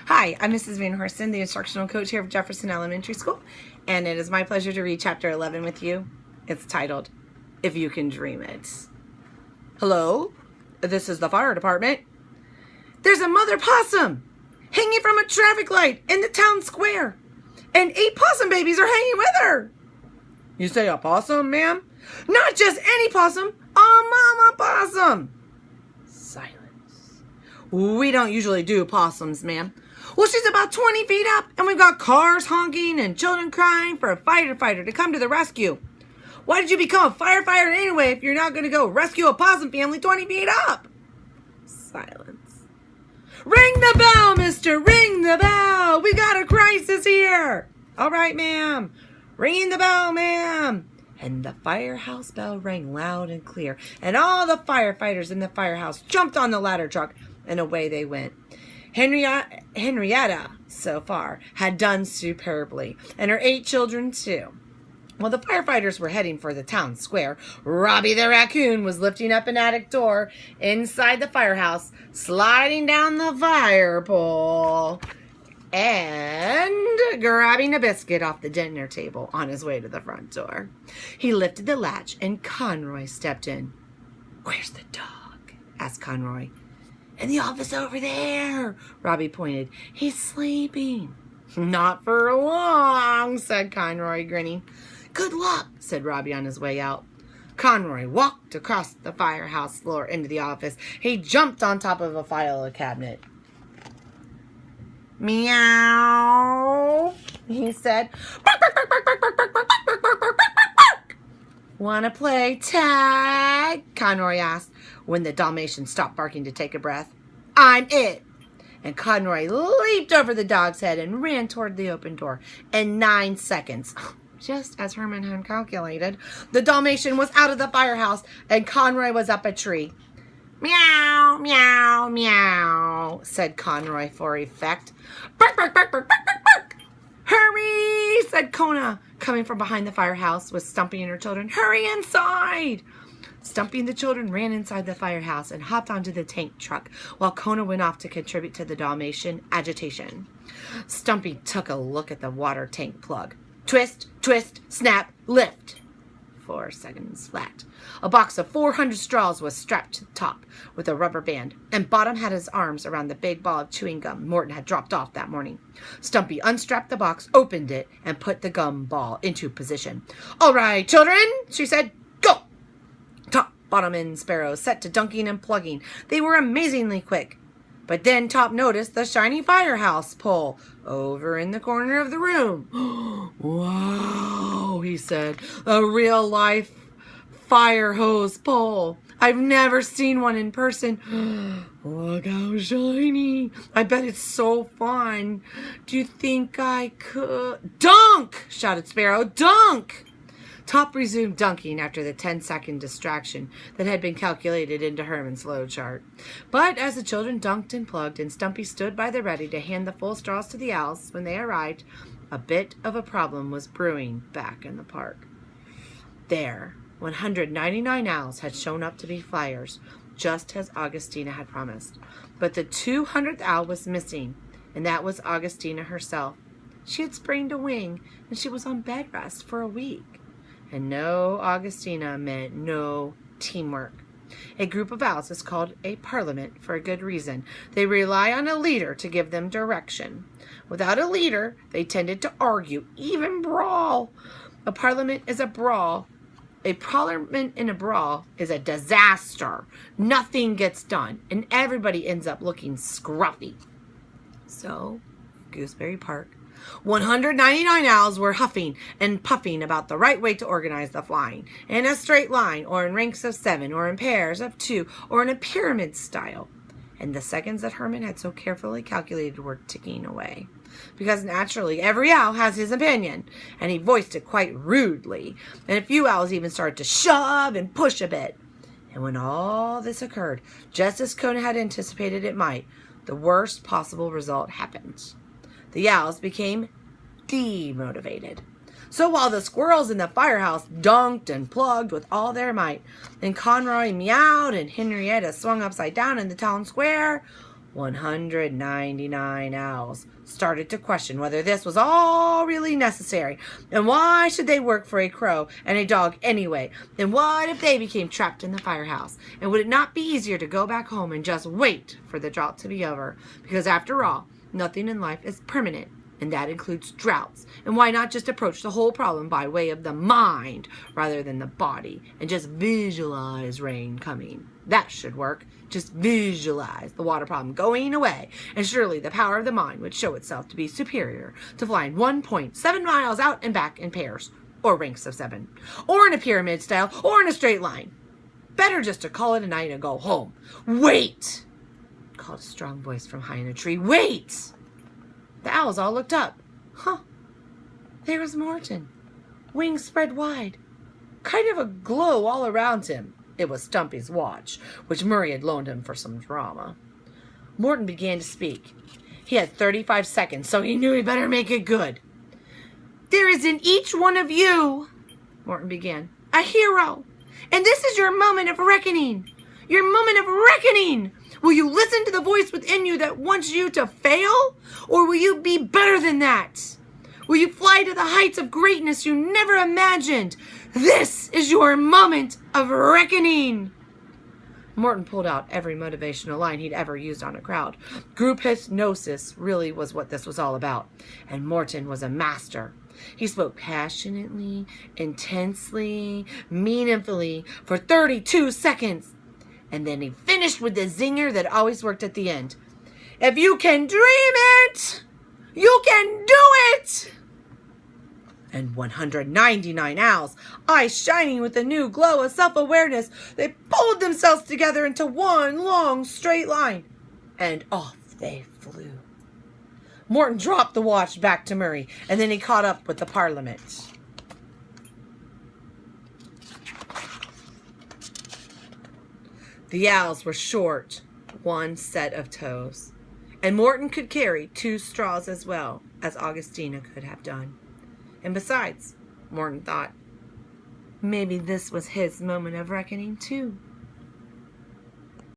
Hi, I'm Mrs. Van Horsten, the instructional coach here at Jefferson Elementary School, and it is my pleasure to read Chapter 11 with you. It's titled, If You Can Dream It. Hello, this is the fire department. There's a mother possum hanging from a traffic light in the town square, and 8 possum babies are hanging with her. You say a possum, ma'am? Not just any possum, a mama possum. Silence. We don't usually do possums, ma'am. Well, she's about 20 feet up, and we've got cars honking and children crying for a firefighter to come to the rescue. Why did you become a firefighter anyway if you're not going to go rescue a possum family 20 feet up? Silence. Ring the bell, mister! Ring the bell! We got a crisis here! All right, ma'am. Ringing the bell, ma'am. And the firehouse bell rang loud and clear, and all the firefighters in the firehouse jumped on the ladder truck, and away they went. Henrietta, so far, had done superbly, and her 8 children, too. While the firefighters were heading for the town square, Robbie the raccoon was lifting up an attic door inside the firehouse, sliding down the fire pole, and grabbing a biscuit off the dinner table on his way to the front door. He lifted the latch, and Conroy stepped in. "Where's the dog?" asked Conroy. "In the office over there," Robbie pointed. "He's sleeping." "Not for long," said Conroy, grinning. "Good luck," said Robbie on his way out. Conroy walked across the firehouse floor into the office. He jumped on top of a file cabinet. "Meow," he said. "Bark, bark, bark, bark, bark, bark, bark, bark, bark, bark, bark, bark, bark." "Wanna play tag?" Conroy asked when the Dalmatian stopped barking to take a breath. "I'm it." And Conroy leaped over the dog's head and ran toward the open door. In 9 seconds, just as Herman had calculated, the Dalmatian was out of the firehouse and Conroy was up a tree. "Meow, meow, meow," said Conroy for effect. "Bark, bark, bark, bark, bark, bark, bark." "Hurry," said Kona, coming from behind the firehouse with Stumpy and her children. "Hurry inside." Stumpy and the children ran inside the firehouse and hopped onto the tank truck, while Kona went off to contribute to the Dalmatian agitation. Stumpy took a look at the water tank plug. Twist, twist, snap, lift. 4 seconds flat. A box of 400 straws was strapped to the top with a rubber band, and Bottom had his arms around the big ball of chewing gum Morton had dropped off that morning. Stumpy unstrapped the box, opened it, and put the gum ball into position. "All right, children," she said, "go!" Top, Bottom, and Sparrow set to dunking and plugging. They were amazingly quick. But then Top noticed the shiny firehouse pole over in the corner of the room. "Wow," he said, "a real-life fire hose pole. I've never seen one in person. Look how shiny. I bet it's so fun. Do you think I could—" "Dunk!" shouted Sparrow. "Dunk!" Top resumed dunking after the 10-second distraction that had been calculated into Herman's load chart. But as the children dunked and plugged and Stumpy stood by the ready to hand the full straws to the owls when they arrived, a bit of a problem was brewing back in the park. There, 199 owls had shown up to be flyers, just as Augustina had promised. But the 200th owl was missing, and that was Augustina herself. She had sprained a wing, and she was on bed rest for a week. And no Augustina meant no teamwork. A group of owls is called a parliament for a good reason. They rely on a leader to give them direction. Without a leader, they tended to argue, even brawl. A parliament is a brawl. A parliament in a brawl is a disaster. Nothing gets done, and everybody ends up looking scruffy. So, Gooseberry Park, 199 owls were huffing and puffing about the right way to organize the flying, in a straight line, or in ranks of 7, or in pairs of 2, or in a pyramid style. And the seconds that Herman had so carefully calculated were ticking away. Because naturally, every owl has his opinion, and he voiced it quite rudely, and a few owls even started to shove and push a bit. And when all this occurred, just as Kona had anticipated it might, the worst possible result happened. The owls became demotivated. So while the squirrels in the firehouse dunked and plugged with all their might, and Conroy meowed and Henrietta swung upside down in the town square, 199 owls started to question whether this was all really necessary, and why should they work for a crow and a dog anyway? And what if they became trapped in the firehouse? And would it not be easier to go back home and just wait for the drought to be over? Because after all, nothing in life is permanent, and that includes droughts. And why not just approach the whole problem by way of the mind rather than the body, and just visualize rain coming? That should work. Just visualize the water problem going away, and surely the power of the mind would show itself to be superior to flying 1.7 miles out and back in pairs, or ranks of 7, or in a pyramid style, or in a straight line. Better just to call it a night and go home. Wait! Called a strong voice from high in a tree. Wait! The owls all looked up. Huh. There was Morton, wings spread wide, kind of a glow all around him. It was Stumpy's watch, which Murray had loaned him for some drama. Morton began to speak. He had 35 seconds, so he knew he better make it good. There is in each one of you, Morton began, a hero. And this is your moment of reckoning. Your moment of reckoning. Will you listen to the voice within you that wants you to fail? Or will you be better than that? Will you fly to the heights of greatness you never imagined? This is your moment of reckoning. Morton pulled out every motivational line he'd ever used on a crowd. Group hypnosis really was what this was all about. And Morton was a master. He spoke passionately, intensely, meaningfully for 32 seconds. And then he finished with the zinger that always worked at the end. If you can dream it, you can do it! And 199 owls, eyes shining with a new glow of self-awareness, they pulled themselves together into one long straight line. And off they flew. Morton dropped the watch back to Murray, and then he caught up with the Parliament. The owls were short, one set of toes, and Morton could carry 2 straws as well as Augustina could have done. And besides, Morton thought, maybe this was his moment of reckoning too.